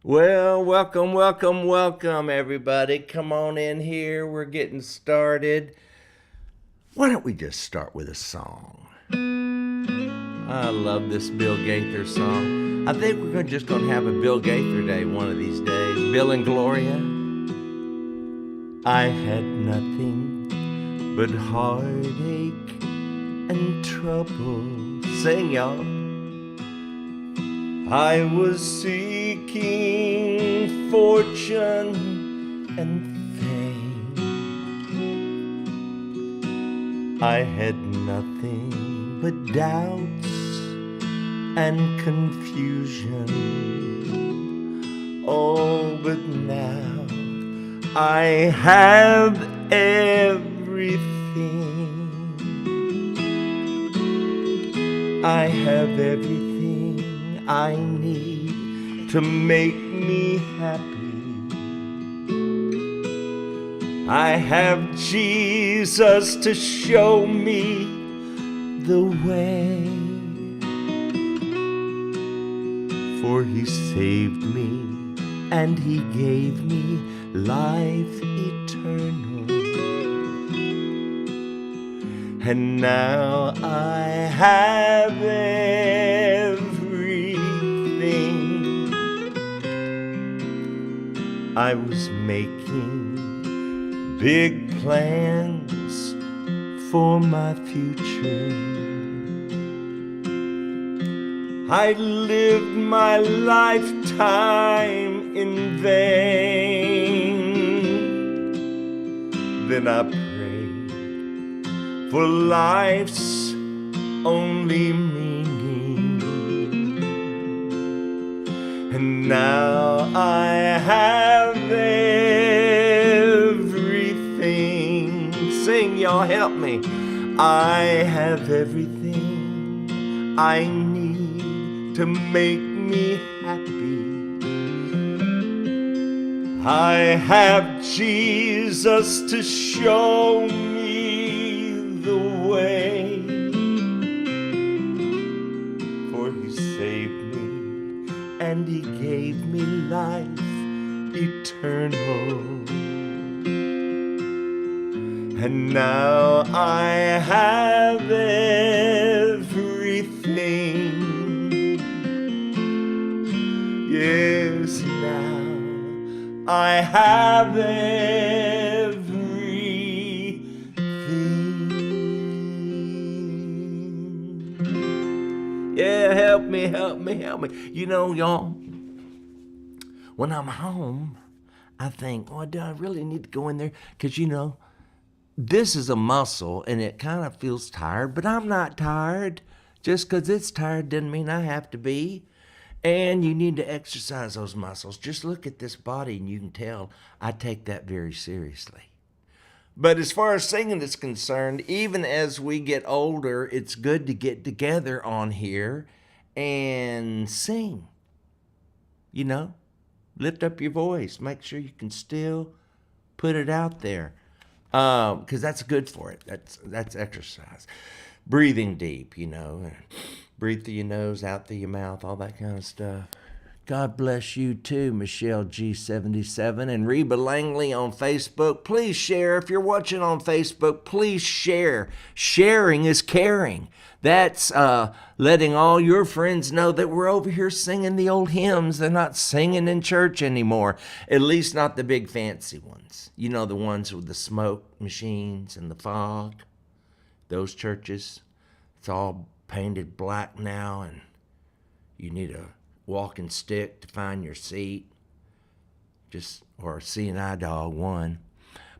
Well, welcome, everybody. Come on in here. We're getting started. Why don't we just start with a song? I love this Bill Gaither song. I think we're just going to have a Bill Gaither day one of these days. Bill and Gloria. I had nothing but heartache and trouble. Sing, y'all. I was seeking fortune and fame. I had nothing but doubts and confusion. Oh, but now I have everything. I have everything I need to make me happy. I have Jesus to show me the way. For he saved me and he gave me life eternal. And now I have everything. I was making big plans for my future. I lived my lifetime in vain. Then I prayed for life's only meaning. And now I have everything. Sing, y'all, help me. I have everything I need to make me happy. I have Jesus to show me the way. For he saved me and he gave me life eternal. And now I have everything. Yes, now I have everything. Yeah, help me. You know, y'all, when I'm home, I think, oh, do I really need to go in there? Because, you know, this is a muscle and it kind of feels tired, but I'm not tired. Just because it's tired doesn't mean I have to be. And you need to exercise those muscles. Just look at this body and you can tell I take that very seriously. But as far as singing is concerned, even as we get older, it's good to get together on here and sing. You know, lift up your voice. Make sure you can still put it out there. Because that's good for it. That's exercise. Breathing deep, you know. Breathe through your nose, out through your mouth, all that kind of stuff. God bless you too, Michelle G77 and Reba Langley on Facebook. Please share. If you're watching on Facebook, please share. Sharing is caring. That's letting all your friends know that we're over here singing the old hymns. They're not singing in church anymore, at least not the big fancy ones. You know, the ones with the smoke machines and the fog. Those churches, it's all painted black now, and you need a walking stick to find your seat, or a seeing eye dog one.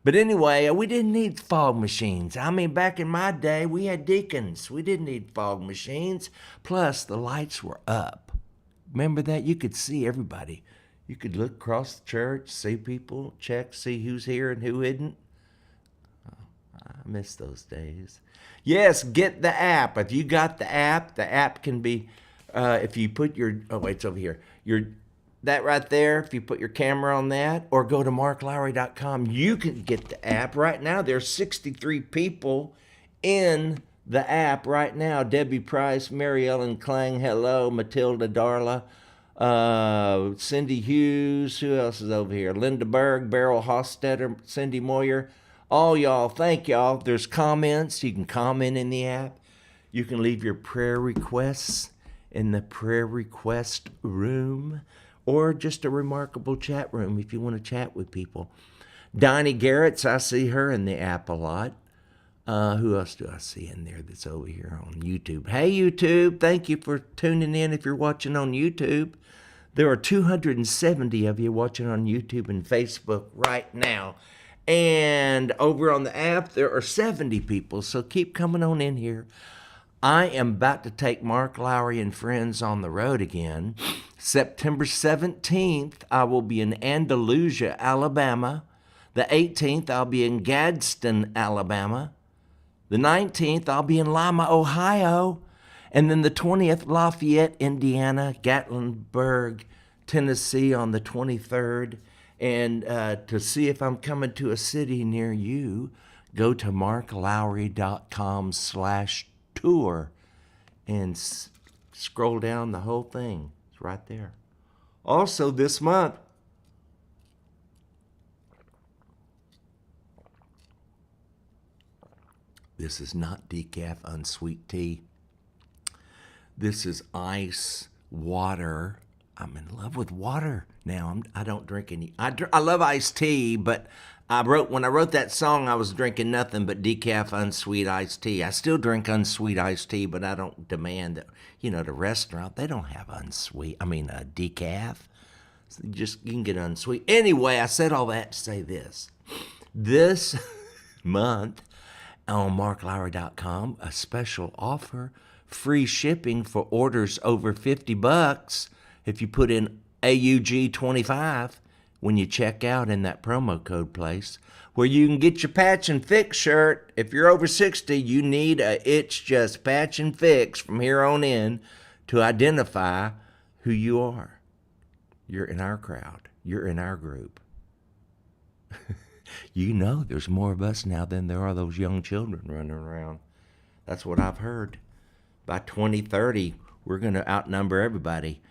But anyway, we didn't need fog machines. I mean, back in my day, we had deacons. We didn't need fog machines. Plus, the lights were up. Remember that? You could see everybody. You could look across the church, see people, check, see who's here and who isn't. I miss those days. Yes, get the app. If you got the app can be, if you put your, oh wait, it's over here. That right there, if you put your camera on that, or go to marklowry.com, you can get the app. Right now, there's 63 people in the app right now. Debbie Price, Mary Ellen Klang, hello, Matilda Darla, Cindy Hughes. Who else is over here? Linda Berg, Beryl Hostetter, Cindy Moyer. All y'all, thank y'all. There's comments. You can comment in the app. You can leave your prayer requests in the prayer request room, or just a remarkable chat room if you want to chat with people. Donnie Garrett's, I see her in the app a lot. Who else do I see in there that's over here on YouTube? Hey, YouTube, thank you for tuning in if you're watching on YouTube. There are 270 of you watching on YouTube and Facebook right now. And over on the app, there are 70 people, so keep coming on in here. I am about to take Mark Lowry and friends on the road again. September 17th, I will be in Andalusia, Alabama. The 18th, I'll be in Gadsden, Alabama. The 19th, I'll be in Lima, Ohio. And then the 20th, Lafayette, Indiana, Gatlinburg, Tennessee on the 23rd. And to see if I'm coming to a city near you, go to marklowry.com/tour and scroll down the whole thing. It's right there. Also this month, this is not decaf unsweet tea. This is ice water. I'm in love with water now. I don't drink any. I love iced tea, but when I wrote that song, I was drinking nothing but decaf unsweet iced tea. I still drink unsweet iced tea, but I don't demand that. The restaurant, they don't have decaf. So you can get unsweet. Anyway, I said all that to say this. This month on marklowry.com, a special offer, free shipping for orders over $50 if you put in AUG25 when you check out in that promo code place, where you can get your Patch and Fix shirt. If you're over 60, you need a It's Just Patch and Fix from here on in to identify who you are. You're in our crowd. You're in our group. There's more of us now than there are those young children running around. That's what I've heard. By 2030, we're going to outnumber everybody.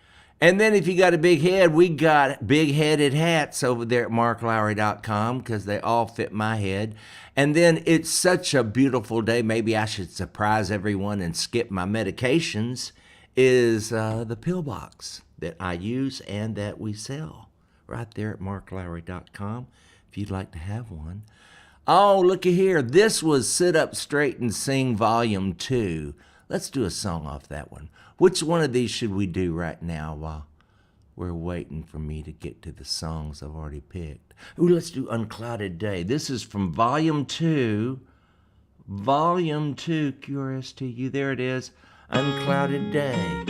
And then if you got a big head, we got big-headed hats over there at marklowry.com because they all fit my head. And then it's such a beautiful day. Maybe I should surprise everyone and skip my medications, is the pill box that I use and that we sell right there at marklowry.com if you'd like to have one. Oh, looky here. This was Sit Up Straight and Sing Volume 2. Let's do a song off that one. Which one of these should we do right now while we're waiting for me to get to the songs I've already picked? Ooh, let's do Unclouded Day. This is from Volume 2. Volume 2, QRSTU. There it is. Unclouded Day.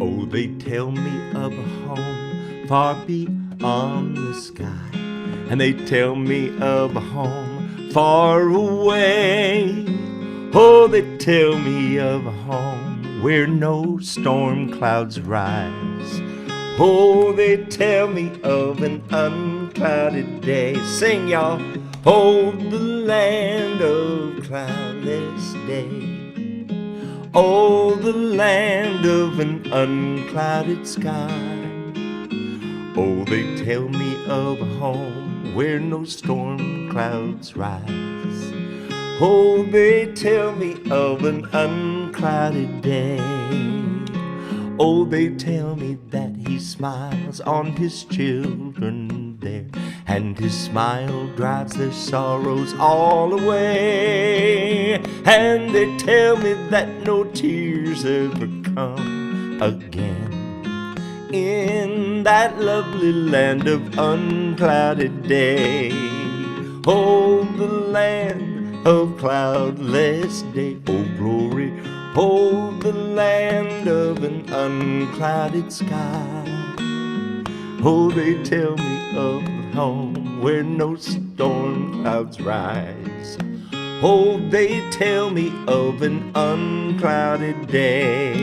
Oh, they tell me of a home far beyond the sky, and they tell me of a home far away. Oh, they tell me of a home where no storm clouds rise. Oh, they tell me of an unclouded day. Sing, y'all. Oh, the land of cloudless day. Oh, the land of an unclouded sky. Oh, they tell me of a home where no storm clouds rise. Oh, they tell me of an unclouded day. Oh, they tell me that he smiles on his children there, and his smile drives their sorrows all away. And they tell me that no tears ever come again in that lovely land of unclouded day. Oh, the land of cloudless day. Oh, glory. Oh, the land of an unclouded sky. Oh, they tell me of a home where no storm clouds rise. Oh, they tell me of an unclouded day.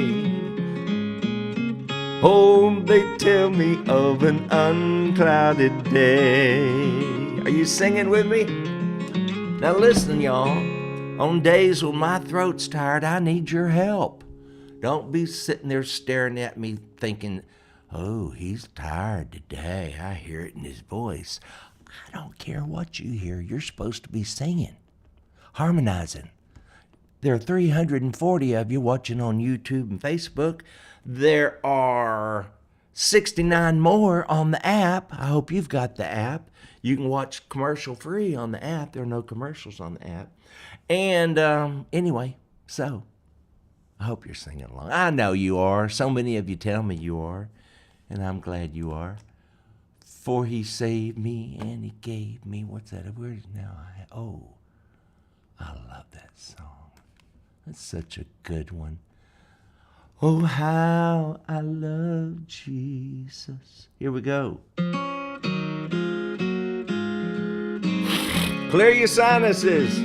Oh, they tell me of an unclouded day. Are you singing with me? Now listen, y'all. On days when my throat's tired, I need your help. Don't be sitting there staring at me thinking, oh, he's tired today. I hear it in his voice. I don't care what you hear. You're supposed to be singing, harmonizing. There are 340 of you watching on YouTube and Facebook. There are 69 more on the app. I hope you've got the app. You can watch commercial free on the app. There are no commercials on the app. And anyway, so I hope you're singing along. I know you are. So many of you tell me you are. And I'm glad you are. For he saved me and he gave me, what's that? Where is now? I love that song. That's such a good one. Oh, how I love Jesus. Here we go. Clear your sinuses.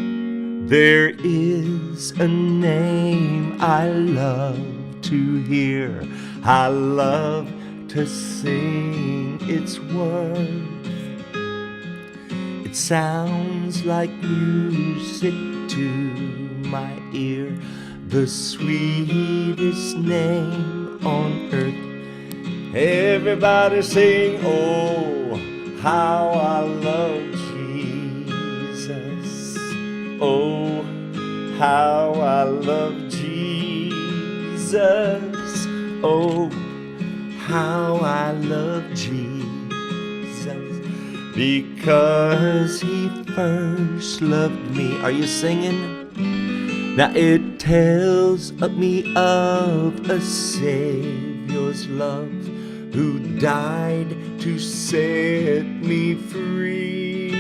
There is a name I love to hear. I love to sing its words. It sounds like music to my ear. The sweetest name on earth. Everybody sing, oh, how I love Jesus. Oh, how I love Jesus. Oh, how I love Jesus. Because he first loved me. Are you singing? Now it tells me of a Savior's love who died to set me free.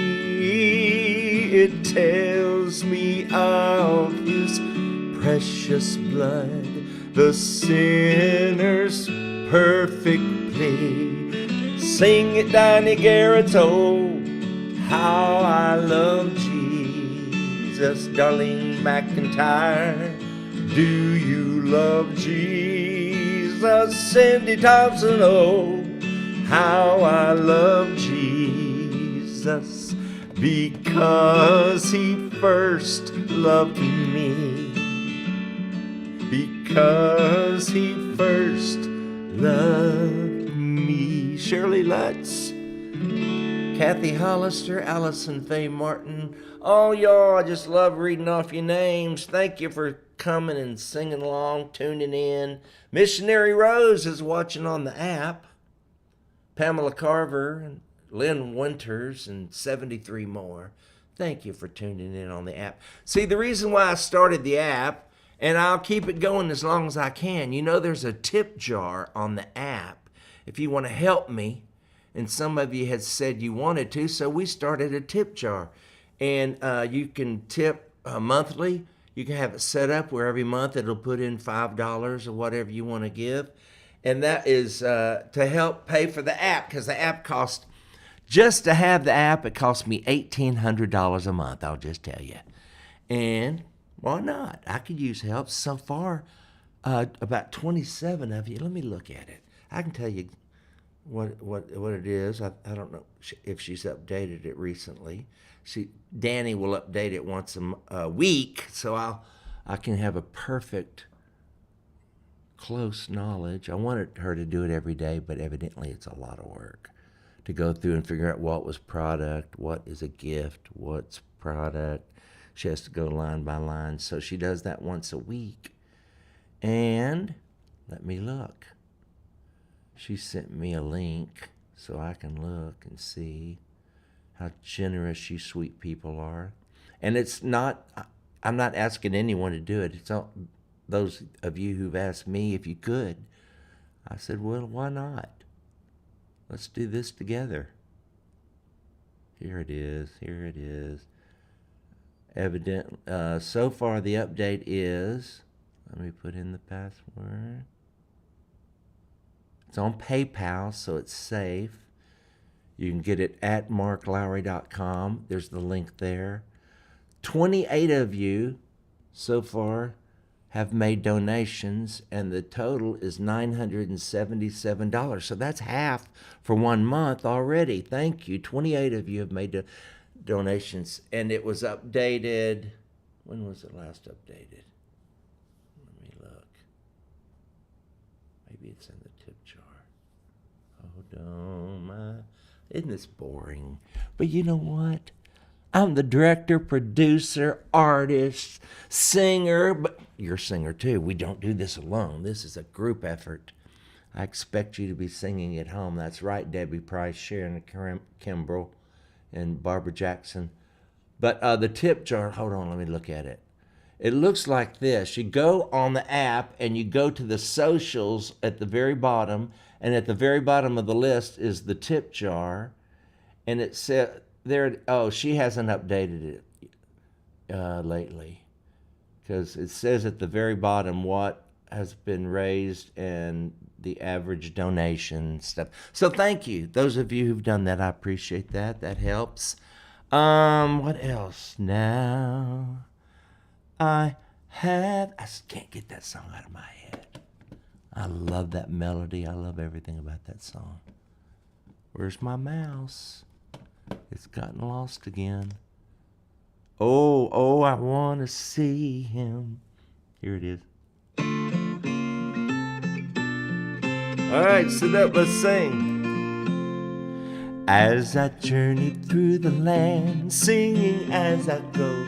It tells me of his precious blood, the sinner's perfect plea. Sing it, Donnie Garrett's, oh, how I love Jesus. Darlene McIntyre, do you love Jesus? Cindy Thompson, oh, how I love Jesus. Because he first loved me. Because he first loved me. Shirley Lutz, Kathy Hollister, Allison Faye Martin. Oh, y'all, I just love reading off your names. Thank you for coming and singing along, tuning in. Missionary Rose is watching on the app. Pamela Carver and Lynn Winters and 73 more. Thank you for tuning in on the app. See, the reason why I started the app, and I'll keep it going as long as I can, you know there's a tip jar on the app if you want to help me. And some of you had said you wanted to, so we started a tip jar. And you can tip monthly. You can have it set up where every month it'll put in $5 or whatever you want to give. And that is to help pay for the app, because the app costs, just to have the app, it cost me $1,800 a month, I'll just tell you. And why not? I could use help. So far, about 27 of you, let me look at it. I can tell you what it is. I don't know if she's updated it recently. Danny will update it once a week, so I can have a perfect close knowledge. I wanted her to do it every day, but evidently it's a lot of work to go through and figure out what was product, what is a gift, what's product. She has to go line by line, so she does that once a week. And let me look. She sent me a link so I can look and see how generous you sweet people are. And it's not, I'm not asking anyone to do it. It's all those of you who've asked me if you could. I said, well, why not? Let's do this together. Here it is. Here it is. So far the update is, let me put in the password. It's on PayPal, so it's safe. You can get it at marklowry.com. There's the link there. 28 of you so far have made donations, and the total is $977. So that's half for 1 month already. Thank you. 28 of you have made donations, and it was updated. When was it last updated? Let me look. it's in the tip jar. Hold on, isn't this boring? But you know what? I'm the director, producer, artist, singer, but you're a singer too. We don't do this alone. This is a group effort. I expect you to be singing at home. That's right, Debbie Price, Sharon Kimbrell, and Barbara Jackson. But the tip jar, hold on, let me look at it. It looks like this. You go on the app and you go to the socials at the very bottom, and at the very bottom of the list is the tip jar, and it said there, oh, she hasn't updated it lately, because it says at the very bottom what has been raised and the average donation stuff. So thank you. Those of you who've done that, I appreciate that. That helps. What else? Now I can't get that song out of my head. I love that melody. I love everything about that song. Where's my mouse? It's gotten lost again. Oh, I want to see him. Here it is. All right, sit up, let's sing. As I journey through the land, singing as I go,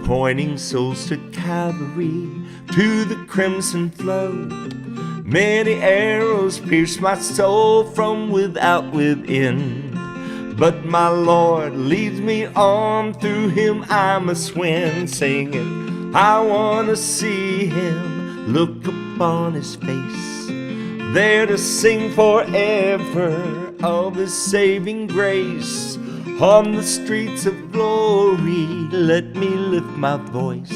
pointing souls to Calvary, to the crimson flow. Many arrows pierce my soul from without within, but my Lord leads me on, through him I must win. Singing, I want to see him, look upon his face, there to sing forever of his saving grace. On the streets of glory, let me lift my voice.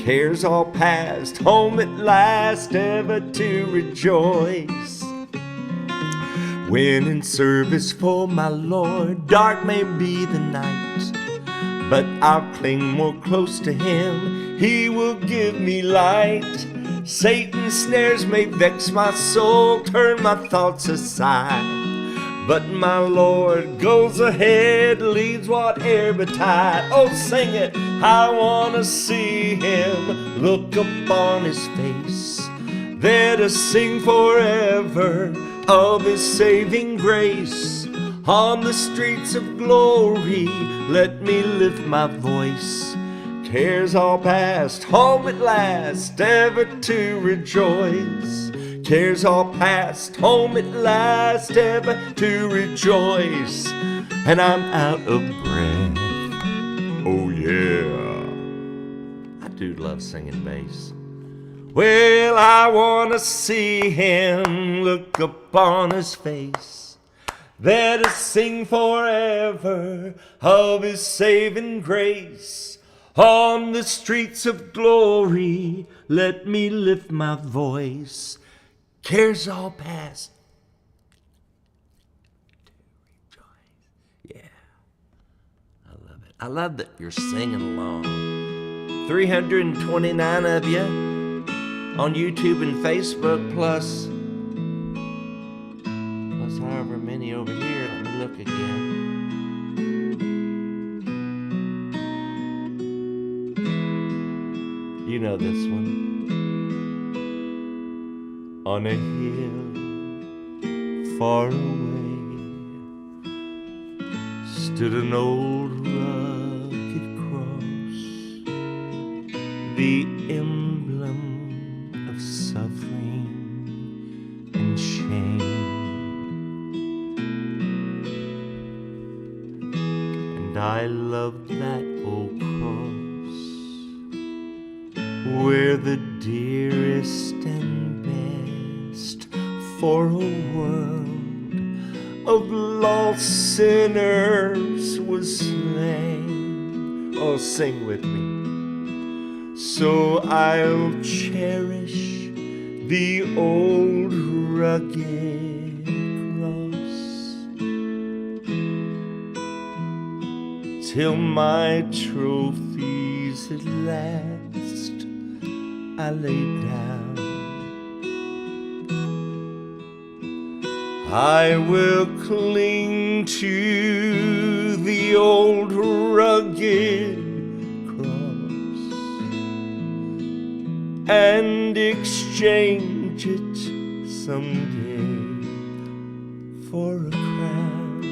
Cares all past, home at last, ever to rejoice. When in service for my Lord, dark may be the night, but I'll cling more close to him, he will give me light. Satan's snares may vex my soul, turn my thoughts aside, but my Lord goes ahead, leads whate'er betide. Oh, sing it! I want to see him, look upon his face, there to sing forever of his saving grace. On the streets of glory, let me lift my voice. Cares all past, home at last, ever to rejoice. Cares all past, home at last, ever to rejoice. And I'm out of breath. Oh yeah, I do love singing bass. Well, I want to see him, look upon his face, there to sing forever of his saving grace. On the streets of glory, let me lift my voice. Cares all past. Yeah, I love it. I love that you're singing along. 329 of you on YouTube and Facebook, plus however many over here. Let me look again. You know this one. On a hill far away stood an old rugged cross, the emblem of suffering and shame. And I love that old cross, where the dearest and best for a world of lost sinners was slain. Oh, sing with me. So I'll cherish the old rugged cross till my trophies at last I lay down. I will cling to the old rugged cross and exchange it someday for a crown.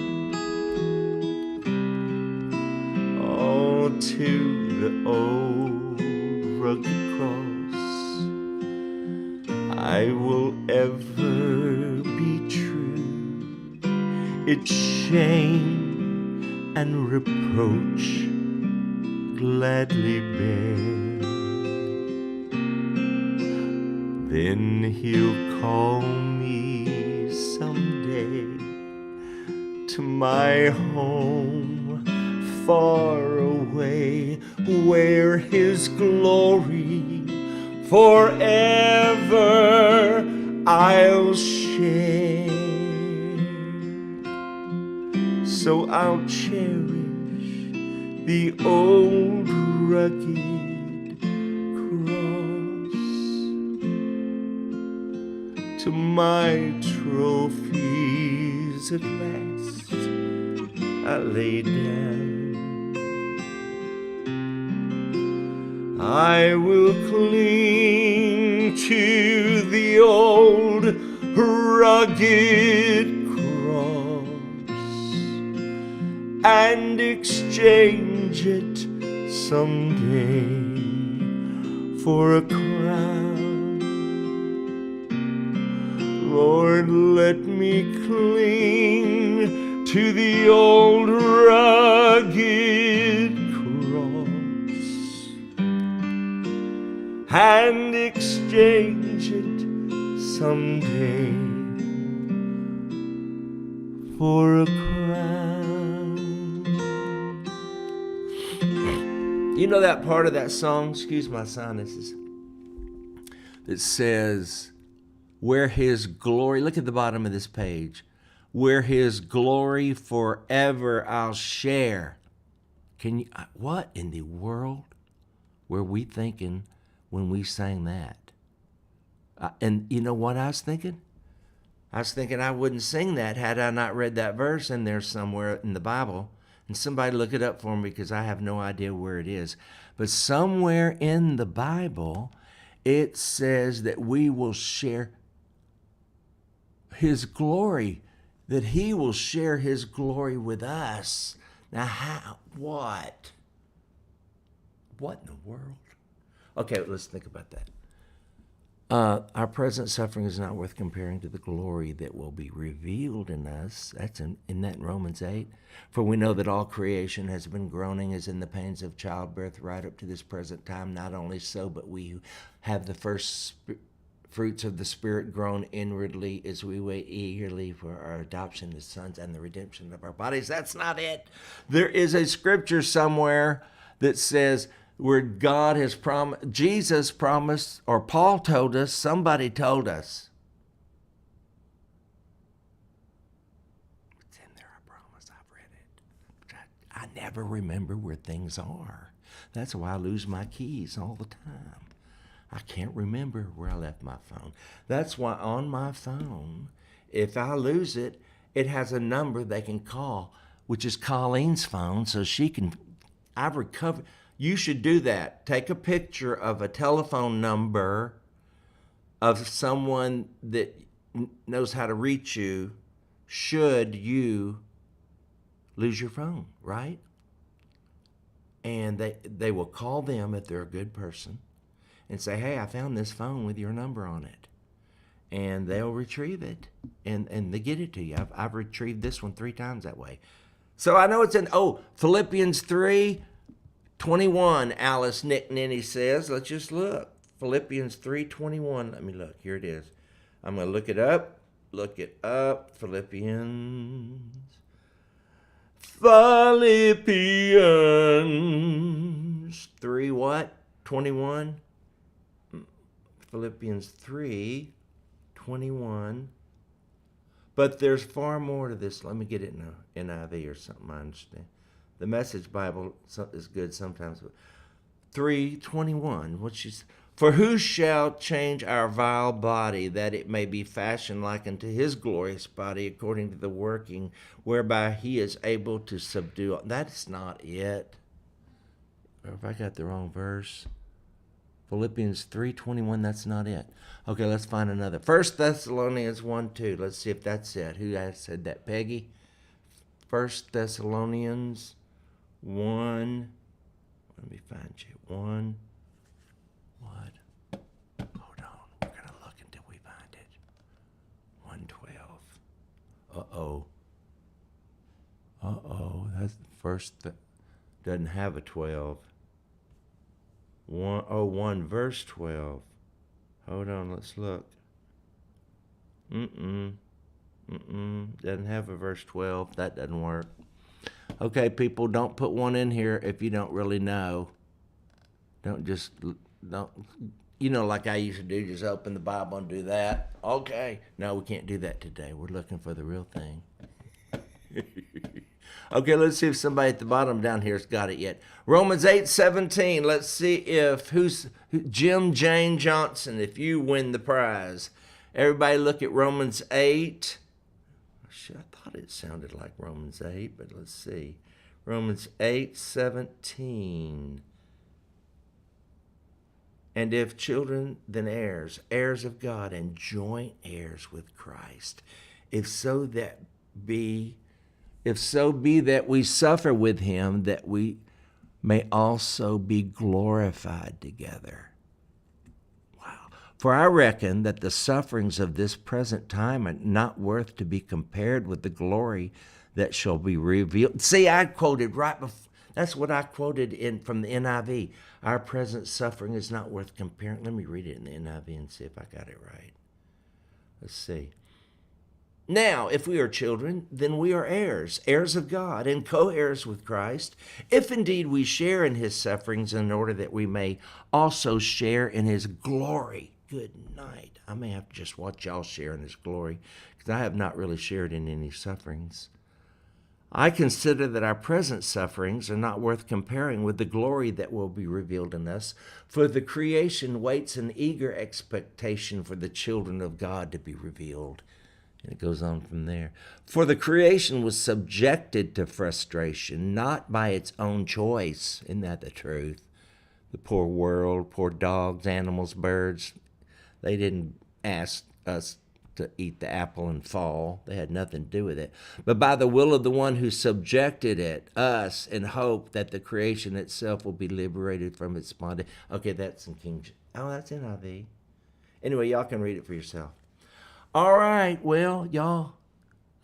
Oh, to the old rugged cross I will ever be true. Its shame and reproach gladly bear. Then he'll call me someday to my home far away, where his glory forever I'll share. So I'll cherish the old rugged cross. To my trophies at last I lay down. I will cling to the old rugged cross and exchange it someday for a crown. Lord, let me cling to the old rugged cross and exchange it someday for a crown. You know that part of that song, excuse my sinuses, that says, where his glory, look at the bottom of this page, where his glory forever I'll share. Can you, what in the world were we thinking when we sang that? And you know what I was thinking? I was thinking I wouldn't sing that had I not read that verse in there somewhere in the Bible. And somebody look it up for me because I have no idea where it is. But somewhere in the Bible, it says that we will share his glory, that he will share his glory with us. Now, how? What? What in the world? Okay, let's think about that. Our present suffering is not worth comparing to the glory that will be revealed in us. That's in that in Romans 8. For we know that all creation has been groaning as in the pains of childbirth right up to this present time. Not only so, but we who have the first fruits of the Spirit grown inwardly as we wait eagerly for our adoption as sons and the redemption of our bodies. That's not it. There is a scripture somewhere that says where God has promised, Jesus promised, or Paul told us, somebody told us. It's in there, I promise. I've read it. But I never remember where things are. That's why I lose my keys all the time. I can't remember where I left my phone. That's why on my phone, if I lose it, it has a number they can call, which is Colleen's phone, so she can, I've recovered. You should do that. Take a picture of a telephone number of someone that knows how to reach you should you lose your phone, right? And they will call them if they're a good person and say, hey, I found this phone with your number on it. And they'll retrieve it and they get it to you. I've retrieved this one 3 times that way. So I know it's in, Philippians 3:21, Alice Nick Ninny says. Let's just look. Philippians 3:21. Let me look. Here it is. I'm going to look it up. Philippians 3 what? 21? Philippians 3:21. But there's far more to this. Let me get it in a NIV or something, I understand. The Message Bible is good sometimes. 3:21, which is, for who shall change our vile body, that it may be fashioned like unto his glorious body, according to the working whereby he is able to subdue. That's not it. Or if I got the wrong verse. Philippians 3:21, that's not it. Okay, let's find another. 1 Thessalonians 1:2. Let's see if that's it. Who has said that? Peggy? 1 Thessalonians 1. Let me find you. 1. What? Hold on. We're going to look until we find it. 1:12. Uh-oh. That's the first that doesn't have a 12. 1 verse 12. Hold on, let's look. Doesn't have a verse 12. That doesn't work. Okay, people, don't put one in here if you don't really know. Don't, like I used to do, just open the Bible and do that. Okay. No, we can't do that today. We're looking for the real thing. Okay, let's see if somebody at the bottom down here has got it yet. Romans 8:17. Let's see if Jim Jane Johnson, if you win the prize. Everybody look at Romans 8. I thought it sounded like Romans 8, but let's see. Romans 8:17. And if children, then heirs, heirs of God, and joint heirs with Christ. If so be that we suffer with him, that we may also be glorified together. Wow. For I reckon that the sufferings of this present time are not worth to be compared with the glory that shall be revealed. See, I quoted right before. That's what I quoted from the NIV. Our present suffering is not worth comparing. Let me read it in the NIV and see if I got it right. Let's see. Now, if we are children, then we are heirs, heirs of God, and co-heirs with Christ, if indeed we share in his sufferings, in order that we may also share in his glory. Good night. I may have to just watch y'all share in his glory, because I have not really shared in any sufferings. I consider that our present sufferings are not worth comparing with the glory that will be revealed in us, for the creation waits in eager expectation for the children of God to be revealed. And it goes on from there. For the creation was subjected to frustration, not by its own choice. Isn't that the truth? The poor world, poor dogs, animals, birds, they didn't ask us to eat the apple and fall. They had nothing to do with it. But by the will of the one who subjected it, us, in hope that the creation itself will be liberated from its bondage. Okay, that's in King James. Oh, that's NIV. Anyway, y'all can read it for yourself. All right, well, y'all,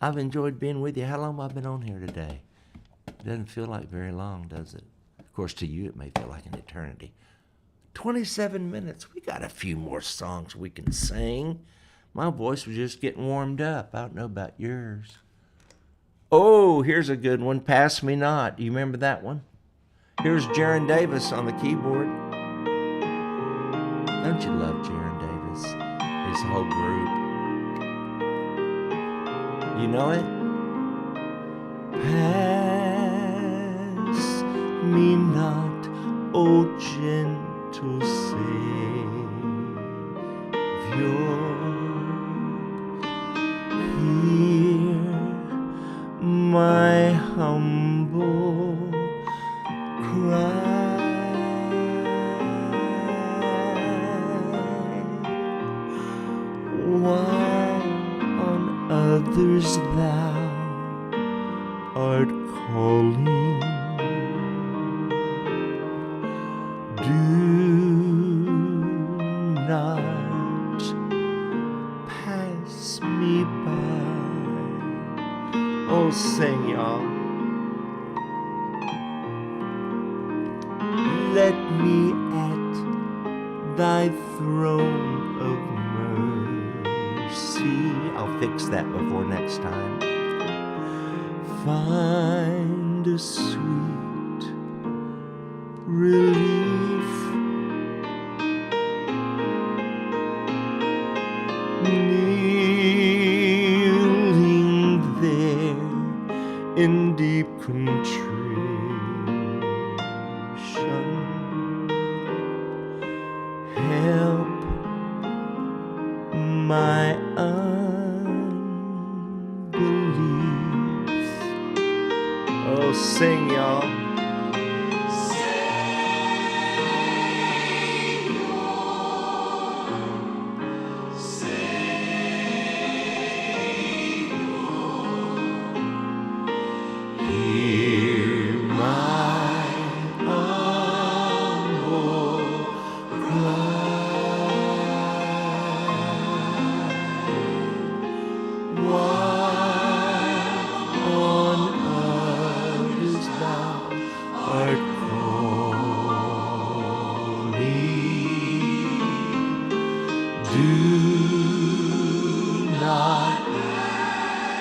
I've enjoyed being with you. How long have I been on here today? It doesn't feel like very long, does it? Of course, to you, it may feel like an eternity. 27 minutes. We got a few more songs we can sing. My voice was just getting warmed up. I don't know about yours. Oh, here's a good one. Pass Me Not. Do you remember that one? Here's Jaron Davis on the keyboard. Don't you love Jaron Davis? His whole group. You know it? Pass me not, O gentle Savior. Hear my humble cry. While on others thou art calling, do not pass me by. Oh, sing, y'all. Let me at thy throne of mercy, I'll fix that before next time, find a sweet relief. Kneeling there in deep contrition, help my unbelief. Oh, sing, y'all.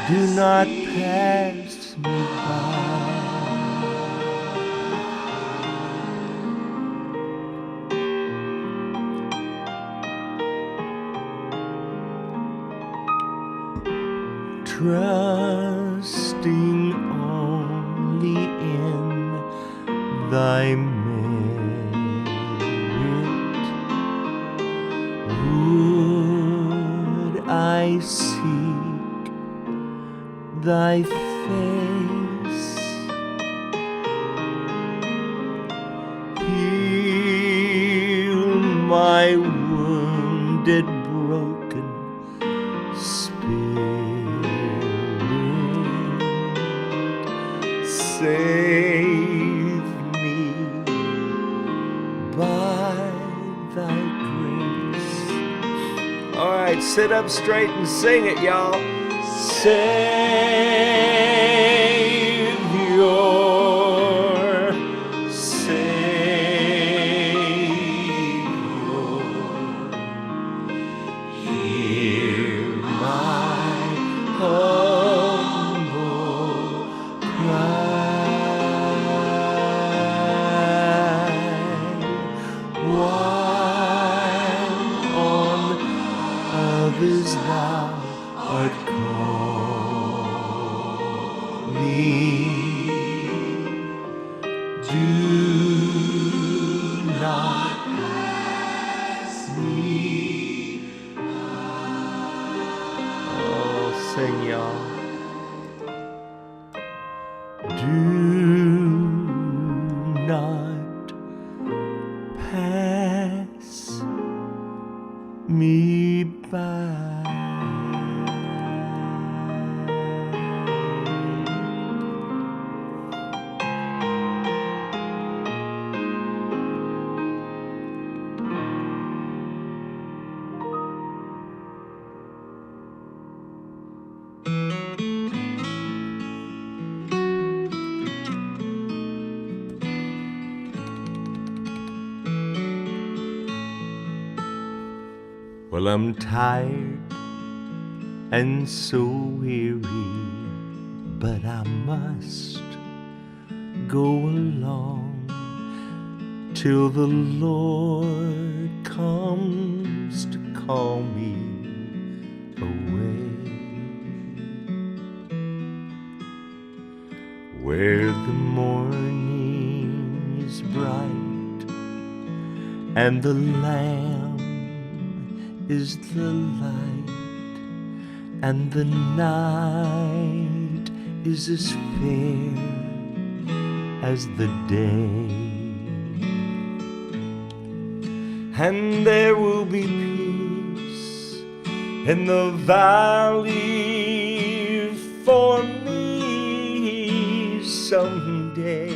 do not pass me by. Trusting only in thy merit, would I seek thy face, heal my wounded, broken spirit, save me by thy grace. All right, sit up straight and sing it, y'all. Savior, Savior, hear my humble cry. While on others thou art calling, do not pass me by. Oh, sing, y'all. Do not pass me by. Well, I'm tired and so weary, but I must go along till the Lord comes to call me away, where the morning is bright and the Lamb is the light, and the night is as fair as the day, and there will be peace in the valley for me someday.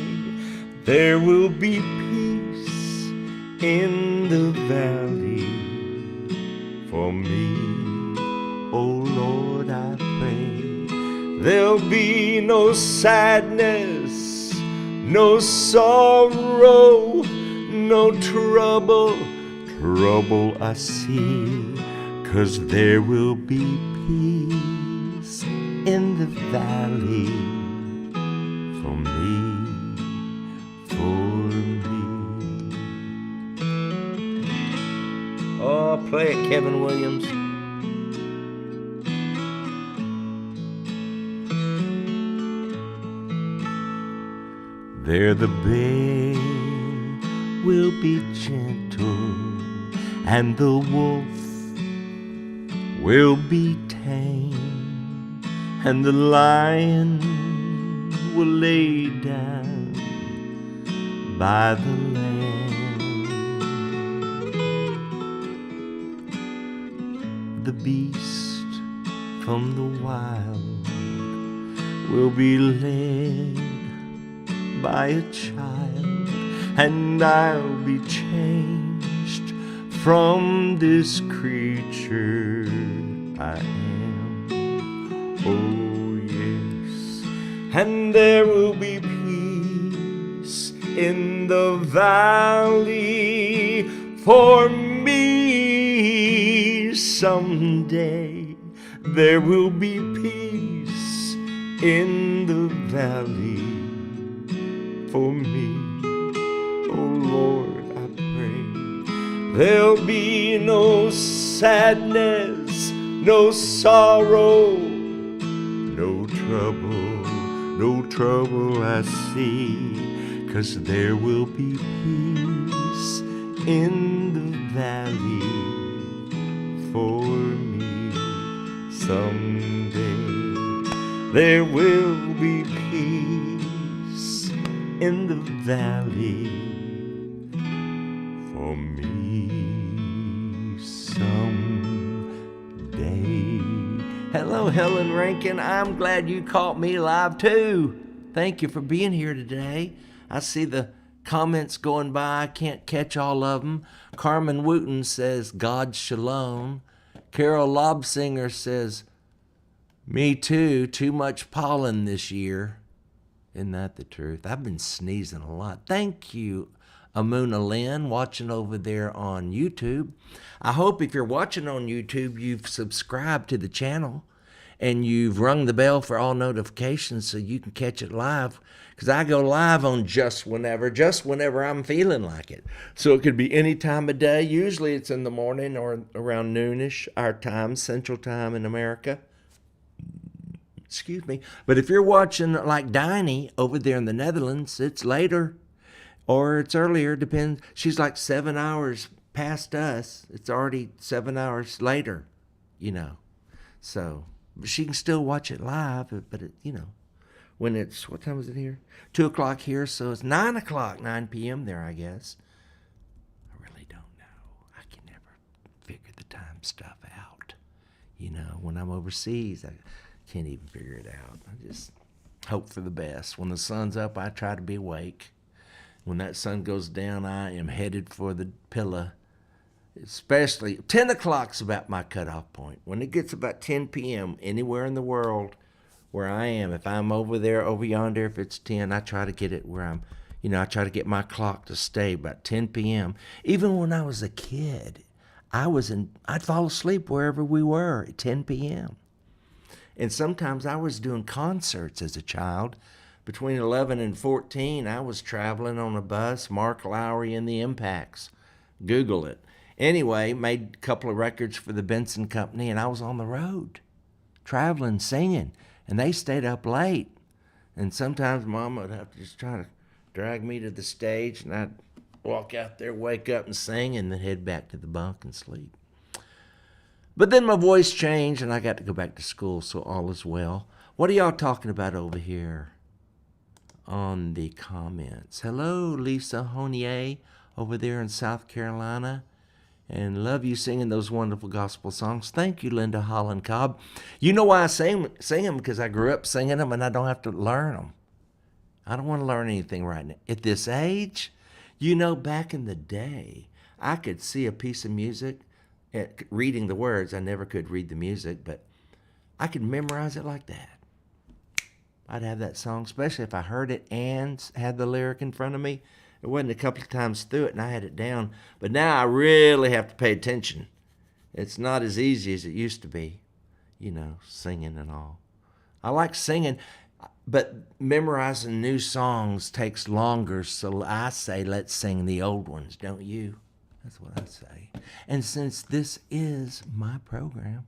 There will be peace in the valley for me, oh Lord, I pray. There'll be no sadness, no sorrow, no trouble I see, 'cause there will be peace in the valley for me, for me. Oh, play it, Kevin Williams. There the bear will be gentle, and the wolf will be tame, and the lion will lay down by the lamb. The beast from the wild will be led by a child, and I'll be changed from this creature I am. Oh yes, and there will be peace in the valley for me someday. There will be peace in the valley for me. Oh Lord, I pray. There'll be no sadness, no sorrow, no trouble I see, 'cause there will be peace in the valley for me. Someday there will be peace in the valley for me someday. Hello, Helen Rankin. I'm glad you caught me live too. Thank you for being here today. I see the comments going by. I can't catch all of them. Carmen Wooten says, God shalom. Carol Lobsinger says, me too. Too much pollen this year. Isn't that the truth? I've been sneezing a lot. Thank you, Amuna Lynn, watching over there on YouTube. I hope if you're watching on YouTube, you've subscribed to the channel and you've rung the bell for all notifications so you can catch it live, because I go live on just whenever I'm feeling like it. So it could be any time of day. Usually it's in the morning or around noonish, our time, Central Time in America. Excuse me. But if you're watching like Diney over there in the Netherlands, it's later or it's earlier, depends. She's like 7 hours past us. It's already 7 hours later, So she can still watch it live, but when it's, what time is it here? 2 o'clock here, so it's 9 o'clock, 9 p.m. there, I guess. I really don't know. I can never figure the time stuff out. When I'm overseas, I can't even figure it out. I just hope for the best. When the sun's up, I try to be awake. When that sun goes down, I am headed for the pillow. Especially 10 o'clock's about my cutoff point. When it gets about 10 p.m. anywhere in the world where I am, if I'm over yonder, if it's 10, I try to get it where I'm, I try to get my clock to stay about 10 p.m. Even when I was a kid, I'd fall asleep wherever we were at 10 p.m. And sometimes I was doing concerts as a child. Between 11 and 14, I was traveling on a bus, Mark Lowry and the Impacts. Google it. Anyway, made a couple of records for the Benson Company, and I was on the road, traveling, singing, and they stayed up late. And sometimes Mama would have to just try to drag me to the stage, and I'd walk out there, wake up and sing, and then head back to the bunk and sleep. But then my voice changed, and I got to go back to school, so all is well. What are y'all talking about over here on the comments? Hello, Lisa Honier over there in South Carolina. And love you singing those wonderful gospel songs. Thank you, Linda Holland Cobb. You know why I sing them? Because I grew up singing them and I don't have to learn them. I don't want to learn anything right now. At this age, back in the day, I could see a piece of music, reading the words. I never could read the music, but I could memorize it like that. I'd have that song, especially if I heard it and had the lyric in front of me. It wasn't a couple of times through it, and I had it down. But now I really have to pay attention. It's not as easy as it used to be, singing and all. I like singing, but memorizing new songs takes longer, so I say let's sing the old ones, don't you? That's what I say. And since this is my program,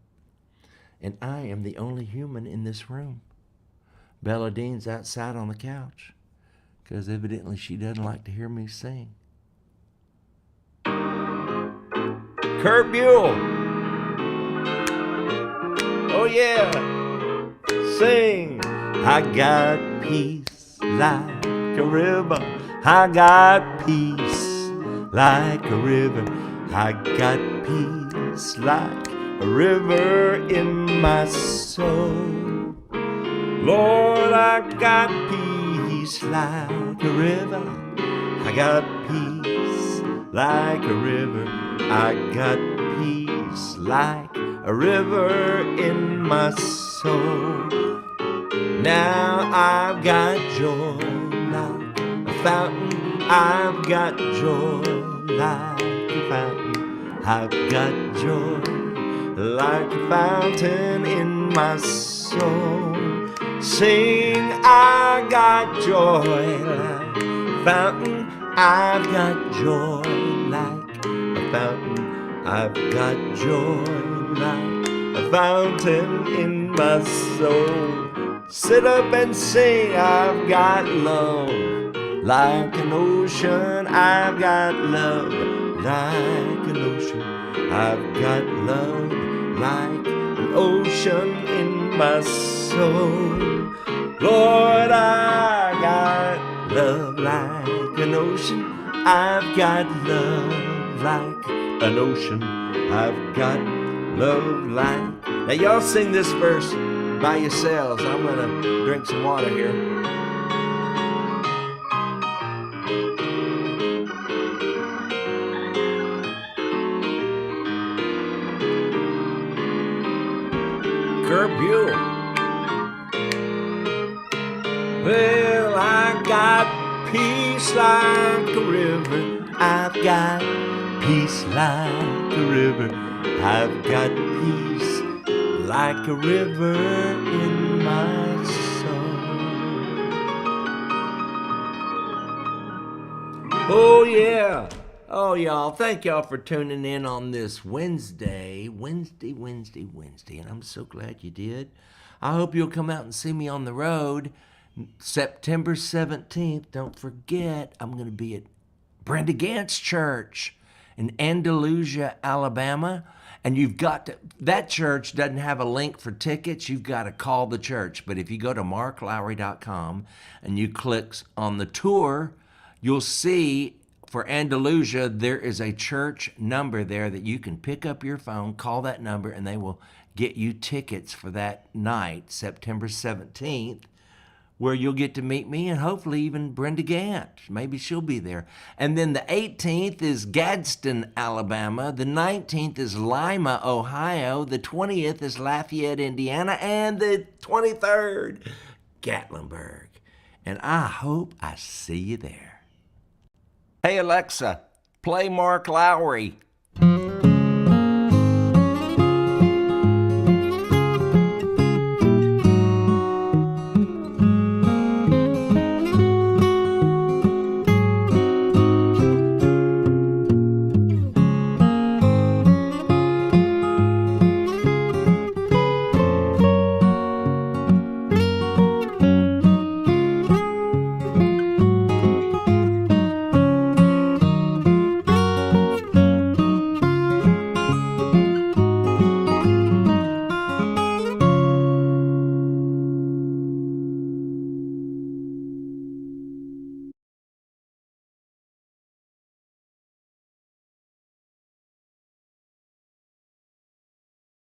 and I am the only human in this room, Bella Dean's outside on the couch, because evidently she doesn't like to hear me sing. Kurt Buell. Oh yeah. Sing. I got peace like a river. I got peace like a river. I got peace like a river in my soul. Lord, I got peace like a river. I got peace like a river. I got peace like a river in my soul. Now I've got joy like a fountain. I've got joy like a fountain. I've got joy like a fountain in my soul. Sing, I got joy like a fountain. I've got joy like a fountain. I've got joy like a fountain in my soul. Sit up and sing, I've got love like an ocean. I've got love like an ocean. I've got love like an ocean in my soul. Lord, I got love like an ocean. I've got love like an ocean. I've got love like... Now y'all sing this verse by yourselves. I'm gonna drink some water here. Kurt Buell. Well, I got peace like a river. I've got peace like a river. I've got peace like a river in my soul. Oh, yeah. Oh, y'all, thank y'all for tuning in on this Wednesday. And I'm so glad you did. I hope you'll come out and see me on the road. September 17th, don't forget, I'm going to be at Brenda Gant's church in Andalusia, Alabama. And you've got to, that church doesn't have a link for tickets. You've got to call the church. But if you go to marklowry.com and you click on the tour, you'll see for Andalusia, there is a church number there that you can pick up your phone, call that number, and they will get you tickets for that night, September 17th. Where you'll get to meet me and hopefully even Brenda Gant. Maybe she'll be there. And then the 18th is Gadsden, Alabama. The 19th is Lima, Ohio. The 20th is Lafayette, Indiana. And the 23rd, Gatlinburg. And I hope I see you there. Hey, Alexa, play Mark Lowry.